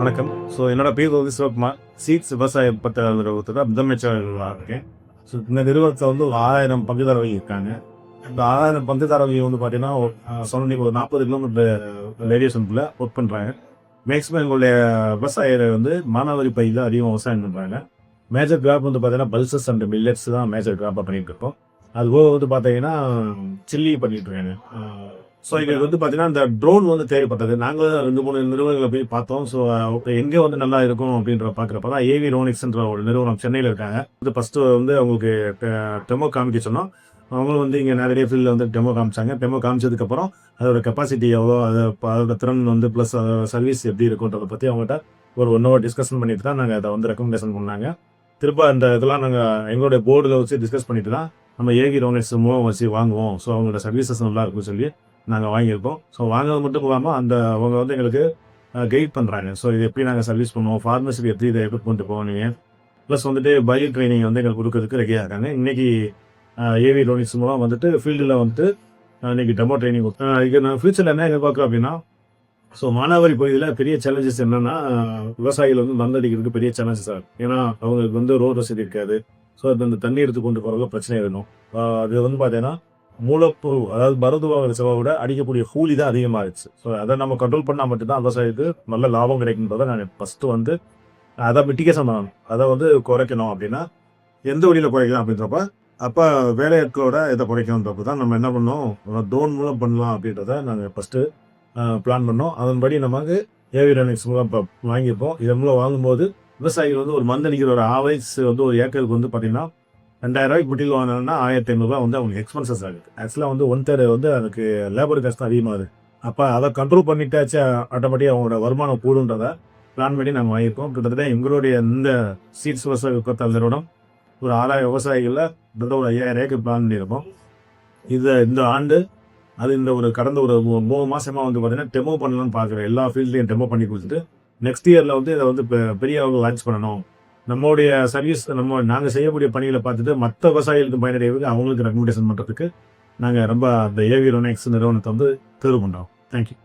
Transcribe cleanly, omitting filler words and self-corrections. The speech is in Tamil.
வணக்கம். என்னோட பேர் வந்து சிவகுமார். சீட்ஸ் விவசாய பத்திர நிறுவனத்தோட முதலமைச்சராக இருக்கேன். இந்த நிறுவனத்தில் வந்து ஒரு 1000 பங்குதாரர்கள் இருக்காங்க. இந்த 1000 பங்குதாரர்கள் வந்து பார்த்தீங்கன்னா, சொன்னீங்க ஒரு 40 கிலோமீட்டர் ரேடியேஷனுக்குள்ள ஒர்க் பண்ணுறாங்க. மேக்ஸிமம் எங்களுடைய விவசாயிகள் வந்து மானாவாரி பயிர் தான் அதிகமாக விவசாயம் பண்ணுறாங்க. மேஜர் கிராப் வந்து பார்த்தீங்கன்னா, பல்சஸ் அண்ட் மில்லட்ஸ் தான் மேஜர் கிராப்பாக பண்ணிட்டு இருக்கோம். அது போக வந்து பார்த்தீங்கன்னா, சில்லி பண்ணிட்டு இருக்காங்க. எங்களுக்கு வந்து பார்த்தீங்கன்னா, இந்த ட்ரோன் வந்து தேவைப்பட்டது. நாங்களும் 2, 3 நிறுவனங்களை போய் பார்த்தோம். எங்கே வந்து நல்லா இருக்கும் அப்படின்ற பார்க்குறப்ப தான் ஏவி ரோனிக்ஸ்ன்ற ஒரு நிறுவனம் சென்னையில் இருக்காங்க. ஃபர்ஸ்ட்டு வந்து அவங்களுக்கு டெமோ காமிக்க சொன்னோம். அவங்களும் வந்து இங்கே நிறைய ஃபீல்டில் வந்து டெமோ காமிச்சாங்க. டெமோ காமிச்சதுக்கப்புறம் அதோட கெப்பாசிட்டி எவ்வளோ, அதோட திறன் வந்து ப்ளஸ் அதோட சர்வீஸ் எப்படி இருக்குன்றதை பற்றி அவங்ககிட்ட ஒரு 1 ஹவர் டிஸ்கஷன் பண்ணிட்டு தான் நாங்கள் அதை வந்து ரெக்கமெண்டேஷன் பண்ணாங்க. திரும்ப அந்த இதெல்லாம் நாங்கள் எங்களுடைய போர்டில் வச்சு டிஸ்கஸ் பண்ணிட்டு தான் நம்ம ஏவி ரோனிக்ஸ் மூலம் வச்சு வாங்குவோம். அவங்களோட சர்வீசஸ் நல்லா இருக்கும்னு சொல்லி நாங்கள் வாங்கியிருக்கோம். வாங்கினது மட்டும் இல்லாமல் அவங்க வந்து எங்களுக்கு கைட் பண்ணுறாங்க. இது எப்படி நாங்கள் சர்வீஸ் பண்ணுவோம், ஃபார்மர்ஸுக்கு எப்படி இதை எப்படி கொண்டு போவீங்க, ப்ளஸ் வந்துட்டு பயோ ட்ரைனிங் வந்து எங்களுக்கு கொடுக்கறதுக்கு ரெடியாக இருக்காங்க. இன்றைக்கி ஏவி ரோனிக்ஸ் மூலம் வந்துட்டு ஃபீல்டில் வந்துட்டு இன்றைக்கி டெமோ ட்ரைனிங் இதுக்கு நான் ஃபியூச்சரில் என்ன எதிர்பார்க்குறோம் அப்படின்னா, மானாவாரி பகுதியில் பெரிய சேலஞ்சஸ் என்னென்னா, விவசாயிகள் வந்து மருந்தடிக்கிறதுக்கு பெரிய சேலஞ்சஸாக இருக்கும். ஏன்னா அவங்களுக்கு வந்து ரோடு வசதி இருக்காது. அந்த தண்ணி எடுத்து கொண்டு போகிறதுக்கு பிரச்சனை இருக்கணும். அது வந்து பார்த்தீங்கன்னா மூலப்பொருள், அதாவது மருந்து வாங்குற செலவை விட அடிக்கக்கூடிய கூலி தான் அதிகமாகிடுச்சு. அதை நம்ம கண்ட்ரோல் பண்ணால் மட்டும்தான் விவசாயத்துக்கு நல்ல லாபம் கிடைக்குன்றதை நான் ஃபஸ்ட்டு வந்து அதை மிட்டிகேஷன் பண்ணணும். அதை வந்து குறைக்கணும் அப்படின்னா எந்த வழியில் குறைக்கலாம் அப்படின்றப்ப அப்போ வேலையாட்களோட இதை குறைக்கணுன்றப்ப தான் நம்ம என்ன பண்ணோம், ட்ரோன் மூலம் பண்ணலாம் அப்படின்றத நாங்கள் ஃபஸ்ட்டு பிளான் பண்ணோம். அதன்படி நமக்கு ஏவி ரோனிக்ஸ் மூலம் இப்போ வாங்கியிருப்போம். இதன் மூலம் வாங்கும்போது விவசாயிகள் வந்து ஒரு மருந்தடிக்கிற ஒரு ஆவரேஜ் வந்து ஒரு ஏக்கருக்கு வந்து பார்த்திங்கன்னா 2000 மெட்டீரியல் வாங்கினா 1500 வந்து அவங்களுக்கு எக்ஸ்பென்சஸ் ஆகுது. ஆக்சுவலாக வந்து 1/3 வந்து அதுக்கு லேபர் காஸ்ட் தான் அதிகமாகுது. அப்போ அதை கண்ட்ரோல் பண்ணிட்டாச்சு ஆட்டோமேட்டிக்காக அவங்களோட வருமானம் கூடுன்றதை பிளான் பண்ணி நாங்கள் வாங்கியிருக்கோம். கிட்டத்தட்ட எங்களுடைய இந்த சீட்ஸ் விவசாய விற்பத்தல் நிறுவனம் ஒரு 6000 விவசாயிகளில் கிட்டத்தட்ட ஒரு 5000 ஏக்கர் பிளான் பண்ணியிருக்கோம். இந்த ஆண்டு அது கடந்த ஒரு 3 மாதமாக வந்து பார்த்தீங்கன்னா டெமோ பண்ணலாம்னு பார்க்குறேன். எல்லா ஃபீல்ட்லையும் டெமோ பண்ணி கொடுத்துட்டு நெக்ஸ்ட் இயரில் வந்து இதை வந்து பெரிய அளவில் லான்ச் பண்ணணும். நம்மளுடைய சர்வீஸ் நாங்கள் செய்யக்கூடிய பணிகளை பார்த்துட்டு மற்ற விவசாயிகளுக்கு பயனடைவதற்கு அவங்களுக்கு ரெக்கமெண்டேஷன் பண்ணுறதுக்கு நாங்கள் ரொம்ப அந்த ஏவி ரோனிக்ஸ் நிறுவனத்தை வந்து தேர்வு பண்ணுறோம். தேங்க்யூ.